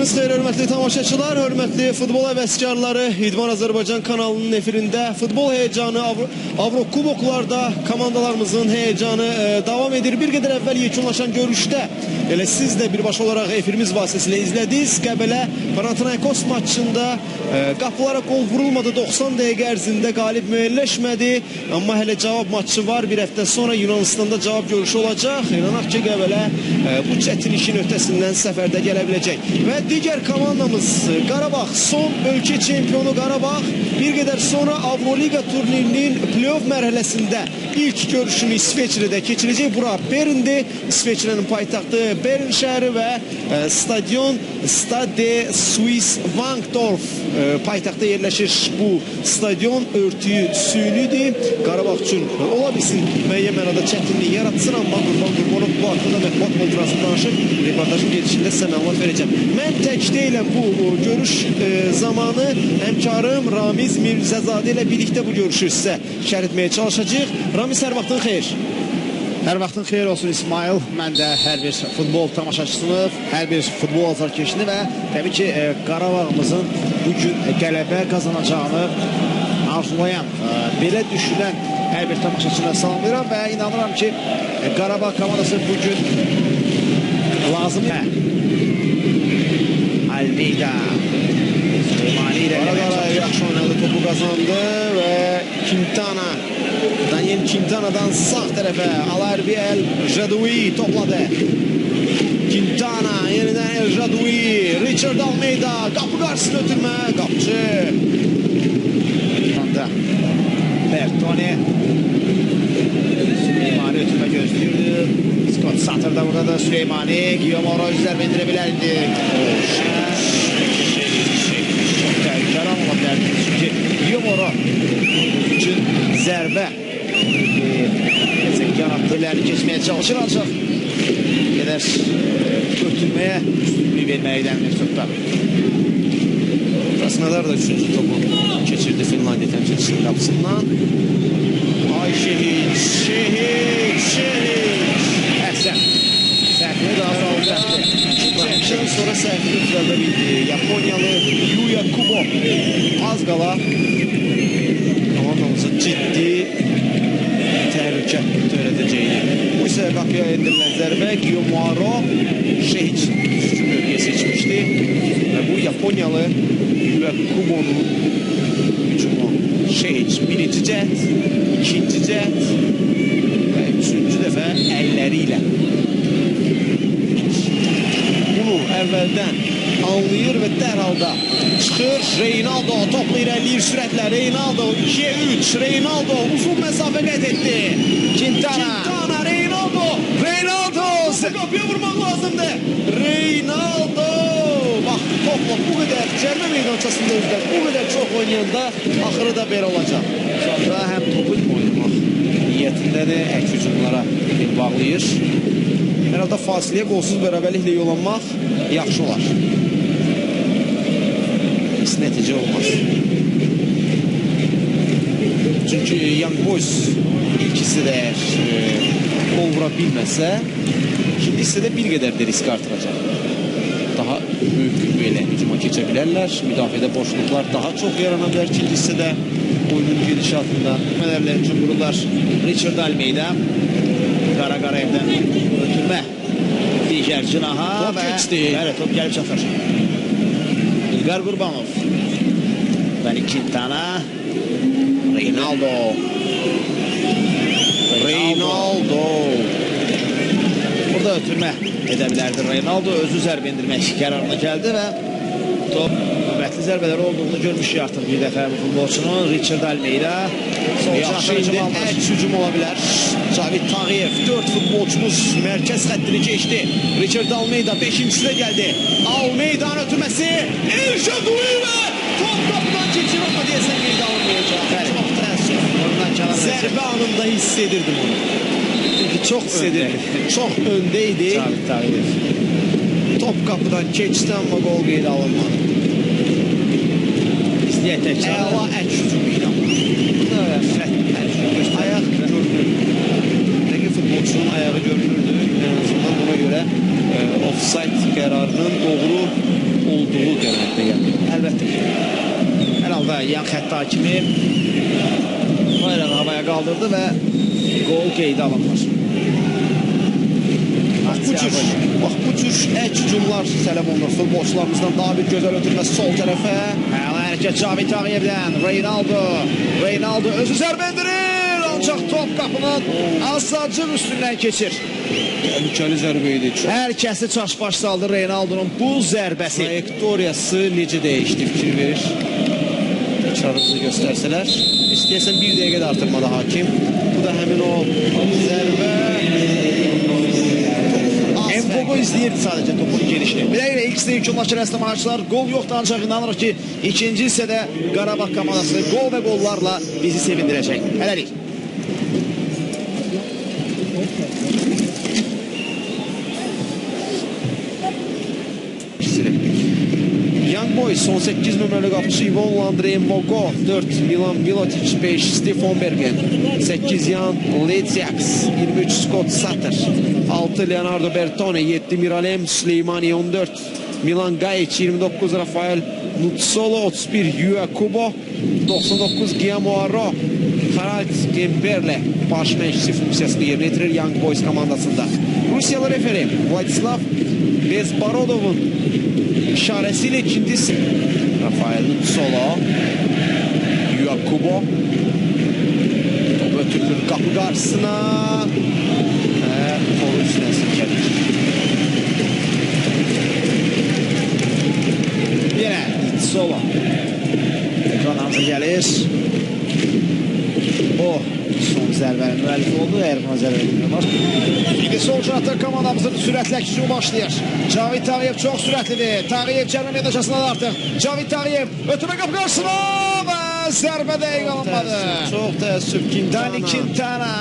Sabahınız xeyir, hörmətli tamaşaçılar, hörmətli futbol həvəskarları. İdman Azərbaycan kanalının efirində futbol heyecanı, Avrokuboklarda komandalarımızın heyecanı davam edir. Bir qədər əvvəl yekunlaşan görüşdə elə siz də birbaşa olaraq efirimiz vasitəsilə izlədiniz. Qəbələ Panathinaikos maçında qapılara qol vurulmadı, 90 dəqiqə ərzində qalib müəlləşmədi. Amma hələ cavab maçı var, bir həftə sonra Yunanistanda cavab görüşü olacaq. İnanaq ki, Qəbələ bu çətin işin öhdəsindən səfərdə gələ biləcək. Və digər komandamız Qarabağ, son ölkə çempionu Qarabağ bir qədər sonra Avroliqa turnirinin playoff mərhələsində ilk görüşünü İsveçrədə keçirəcək. Bura Berndir, İsveçrənin paytaxtı Bern şəhəri və stadion Stade Suisse Wankdorf paytaxtda yerləşir. Bu stadion örtüyü süyünüdür. Qarabağ üçün ola bilsin müəyyən mənada çətinlik yaratsın, amma Qurban Qurbanov bu haqda mətbuat konferansında danışıb, reportajın gedişində sizə məlumat verəcəm. Mən tək deyiləm, bu görüş zamanı həmkarım Ramiz Mirzəzadə ilə birlikdə bu görüşü sizə şərh etməyə çalışacağıq. Ramiz, hər vaxtın xeyir. Hər vaxtın xeyir olsun İsmail. Mən də hər bir futbol tamaşaçısını, hər bir futbol azarkeşini və təbii ki Qarabağımızın bugün qələbə qazanacağını arzulayan, belə düşünən hər bir tamaşaçına salamlayıram və inanıram ki Qarabağ komandası bugün lazım. Almeida Süleymani ilə yaxşı oynadı, topu qazandı və Quintana, Daniel Quintana'dan sağ tərəfə Alarbi El Jadoui topladı. Quintana, yenidən El Jadoui, Richard Almeida, qapı qarşısını ötürmə, qapçı Bertoni Süleymani ötürmə gözləyirdi. Scott Satır da burada da Süleymani, Guillaume Oro üzlər bendirə bilərdi. Çok təhlükəli ola bilərdi. Çünki Guillaume Oro üçün zərbə yanatlarını keçməyə çalışır, ancaq qədər götürməyə üstünlüyü verməkdən Meftutda. Krasnodar da 3-cü topu keçirdi Finlandiya təmsilçisinin qapısından. Ay Şehiç, Əhsən. Səhvini daha sağlıqdır. Çəkişdən sonra səhvini düzəldə bildi. Yaponiyalı Yuya Kubo az qala komandamıza ciddi təhlükə törədəcəyini. Bu isə qapıya endirilən zərbə Guillaume Oro Şehiç hücum bölgəyə seçmişdi. Və bu Yaponiyalı Yuya Kubonun hücumu. Şehiç birinci cəhd, ikinci cəhd və üçüncü dəfə əlləri ilə. Bunu əvvəldən anlayır və dərhal da çıxır. Reynaldo topla irəliyir sürətlə. Reynaldo 2'ye 3. Reynaldo uzun məsafə qət etdi. Quintana, Reynaldo. Qapıya vurmaq lazımdı. Reynaldo. Bax, topla bu qədər cərmə meydançasında özlər bu qədər çox oynayanda axırı da belə olacaq. Sonra həm topu oynamaq niyyətindədir, ək hücumlara bağlayır. Herhalde fasiləyə qolsuz bərabərliklə yollanmaq yaxşı olar. Pis nəticə olmaz. Çünki Young Boys ilk hissədə qol vura bilməsə, ikinci hissədə bir qədər də risk artıracaq. Daha böyük qüvvə ilə hücuma keçə bilərlər. Müdafiədə boşluqlar daha çox yarana bilər ikinci hissədə oyunun gedişatında. Mələrlə hücum qururlar. Richard Almeida Qara Qarayevdən ötürmə digər cinaha top keçdi. Bəli, top gəlib çatır. İlqar Qurbanov Dani Quintana Reynaldo burada ötürmə edə bilərdi. Reynaldo özü zərbə indirmək qərarına gəldi və top növbətli zərbələri olduğunu görmüşük artıq bir dəfə bu futbolçunun. Richard Almeida yaxşı indi ək hücum ola bilər. Cavid Tağıyev 4 futbolçumuz mərkəz xəttini keçdi. Richard Almeida 5-incisi də gəldi. Almeida'nın ötürməsi El Jadoui və top qapıdan keçir, amma deyəsən qeydə alınmayacaq. Çox təəssüf. Zərbə anında hiss edirdim onu. Çünki çox öndə idi. Cavid Tağıyev top qapıdan keçdi, amma qol qeydə alınmadı. İstəyək təkrar. Əla ək hücum ilə. Ayaq görünür. Dəqiq futbolçunun ayağı görünürdü. En azından buna görə offside qərarının doğru yan xətt hakimi bayrağı havaya qaldırdı və qol qeydə alınır. Bu cür ek hücumlar tələb olunur futbolçularımızdan. Daha bir gözəl ötürməsi sol tərəfə. Hələ hərəkət Cavit Ağayevdən. Reynaldo özü zərbə endirir. Ancaq top qapının azacıq üstündən keçir. Təhlükəli zərbə idi. Hər kəsi çaş-baş saldı Reynaldonun bu zərbəsi. Trayektoriyası necə dəyişdi, fikir verir. Tekrarımızı göstərsələr. İstəyəsən bir dəqiqə də artırmadı hakim. Bu da həmin o zərbə. Mbogo izləyirdi sadəcə topun gelişini. Beləliklə ilk hissədə hücumlaşır əslində maçlar. Gol yoxdur, ancaq inanırıq ki, ikinci hissədə Qarabağ komandası gol və qollarla bizi sevindirəcək. Hələlik. Young Boys 18 nömrəli qapıcı Ivon Andrey Mbogo, 4 Milan Milotic, 5 Stefan Bergen, 8 Jan Ledziaks, 23 Scott Sutter, 6 Leonardo Bertone, 7 Miralem Süleymani, 14 Milan Gajic, 29 Rafael Nutsolo, 31 Yua Kubo, 99 Guillermo Arro, Harald Gemberle baş məşqçi funksiyasını yerinə yetirir Young Boys komandasında. Rusiyalı referi Vladislav Bezbarodovun işarəsiyle ikincisi Rafael Nutsolo, Yua Kubo, top ötürülür kapı karşısına ve kolu üstüne silkelir. Yine Nutsolo ekranlarımıza gelir. O son zərbənin müəllifi oldu. Əgər buna zərbə edilmiyorlar. İndi sol cəhətdə komandamızın sürətlə hücumu başlayır. Cavit Ağayev çox sürətlidir. Tağıyev cərimə meydançasındadır artıq. Cavit Ağayev ötürmə qapı qarşısına və zərbə dəqiq alınmadı. Çox təəssüf Dani Quintana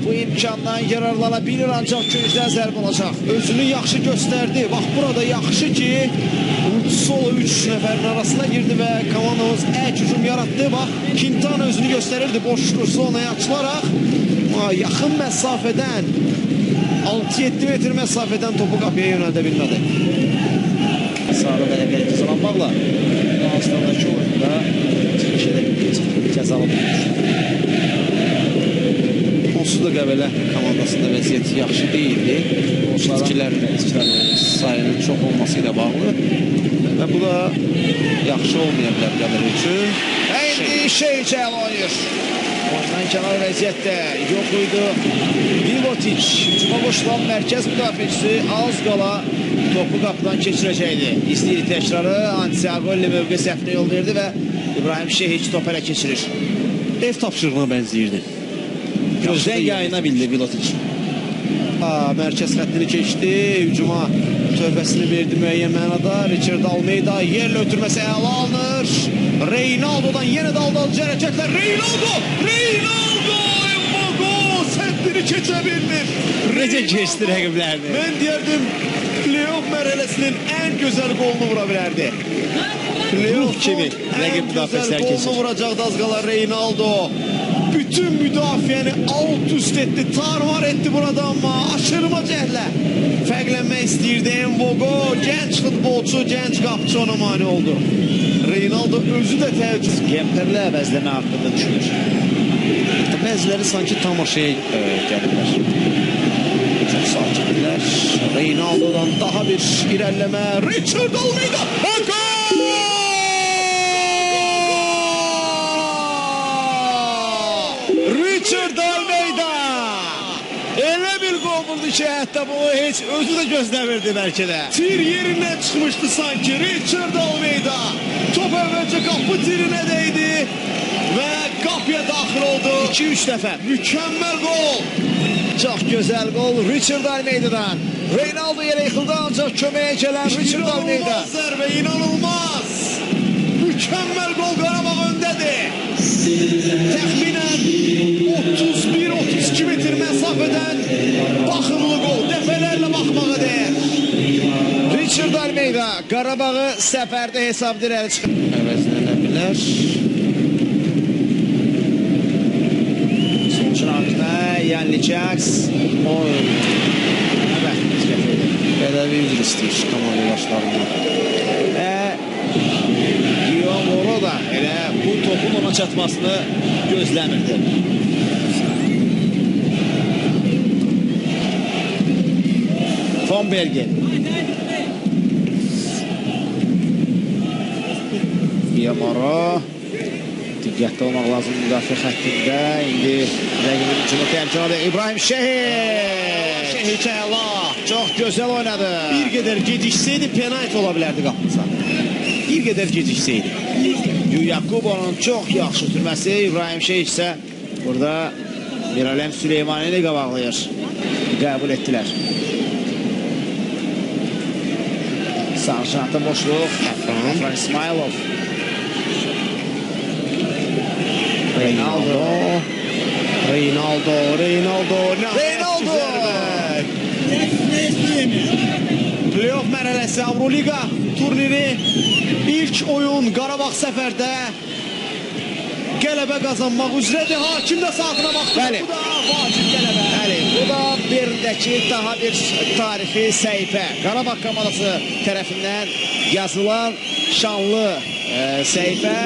bu imkandan yararlanabilir, ancaq küncdən zərbə olacaq. Özünü yaxşı göstərdi. Bax burada yaxşı ki Nutsolo 3 nəfərin arasına girdi və komandamız ek hücum yaratdı. Bax Quintana özünü göstərirdi boş zonaya açılaraq. Yaxın məsafədən 6-7 metr məsafədən topu qapıya yönəldə bilmədi. Sarı bələqəli cəzalanmaqla Dağıstandakı oyunda cəzalı bulmuş. Onsuz da Qəbələ komandasında vəziyyət yaxşı deyildi. İtkilər sayının çox olması ilə bağlı və bu da yaxşı olmaya bilər Qəbələ üçün. İndi Şeycəl oynayır. Oyundan kənar vəziyyətdə yox idi. Milotic, hücuma qoşulan mərkəz müdafiəçisi az qala topu qapıdan keçirəcəkdi. İstəyir təkrarı, Antiagolli mövqe səhvinə yol verdi və İbrahim Şehic topu ələ keçirir. Ev tapşırığına bənzəyirdi. Gözdən yayına bildi Milotic. Mərkəz xəttini keçdi, hücuma tövbəsini verdi müəyyən mənada. Richard Almeida yerlə ötürməsi əla alınır. Reynaldo'dan yenə daldalıcı hərəkətlər. Reynaldo! Mbogo səddini keçə bilmir. Necə keçdi rəqiblərini? Mən deyərdim, playoff mərhələsinin ən gözəl qolunu vura bilərdi. Ruh kimi rəqib müdafiəçilər keçir. Ən gözəl qolunu vuracaqdı az qala Reynaldo. Bütün müdafiəni alt üst etdi, tarvar etdi burada, amma aşırma cəhlə fərqlənmək istəyirdi Mbogo. Gənc futbolçu, gənc qapçı ona mani oldu. Reynaldo özü də təəccüb. Gemperlə əvəzləmə haqqında düşünür. Bəziləri sanki tamaşaya gəlirlər. Çox sakinlər. Reynaldo'dan daha bir irəliləmə. Richard Almeida. Richard Almeida elə bir qol vurdu ki, hətta bunu heç özü də gözləmirdi bəlkə də. Tir yerindən çıxmışdı sanki Richard Almeida. Top əvvəlcə qapı tirinə dəydi və qapıya daxil oldu. 2-3 dəfə. Mükəmməl qol. Çox gözəl qol Richard Almeida'dan. Reynaldo yerə yıxıldı, ancaq köməyə gələn Richard Almeida. İnanılmaz zərbə, inanılmaz. Mükəmməl qol, Qarabağ öndədir. Təxminən 31-32 metr məsafədən baxımlı qol, dəfələrlə baxmağa dəyər. Richard Almeida Qarabağı səfərdə hesab dirəli çıxır. Əvəzlənə bilər. Son çırağında Jan Ledziaks. Bədəvi üzr istəyir komandaşlarından. Və Guillaume Oro da elə bu topu çatmasını gözləmirdi. Von Bergen. Yamara. Diqqətli olmaq lazım müdafiə xəttində. İndi rəqibin hücumu təhlükəli. İbrahim Şehir. Şehir çox gözəl oynadı. Bir qədər geciksəydi penalti ola bilərdi qapımıza. Bir qədər geciksəydi. Yakubov'un çox yaxşı ötürməsi. İbrahim Şehir isə burada Miralem Süleymani ilə qabaqlayır. Qəbul etdilər. Sarjant'a boşluq. Əfran İsmailov. Reynaldo. Playoff mərhələsi Avroliqa turniri ilk oyun Qarabağ səfərdə qələbə qazanmaq üzrədir. Hakim də saatına baxdı. Bəli. Bu da vacib qələbə. Bəli, bu da birindəki daha bir tarixi səhifə. Qarabağ komandası tərəfindən yazılan şanlı səhifə.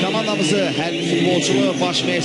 Komandamızı hər futbolçulu baş mevsim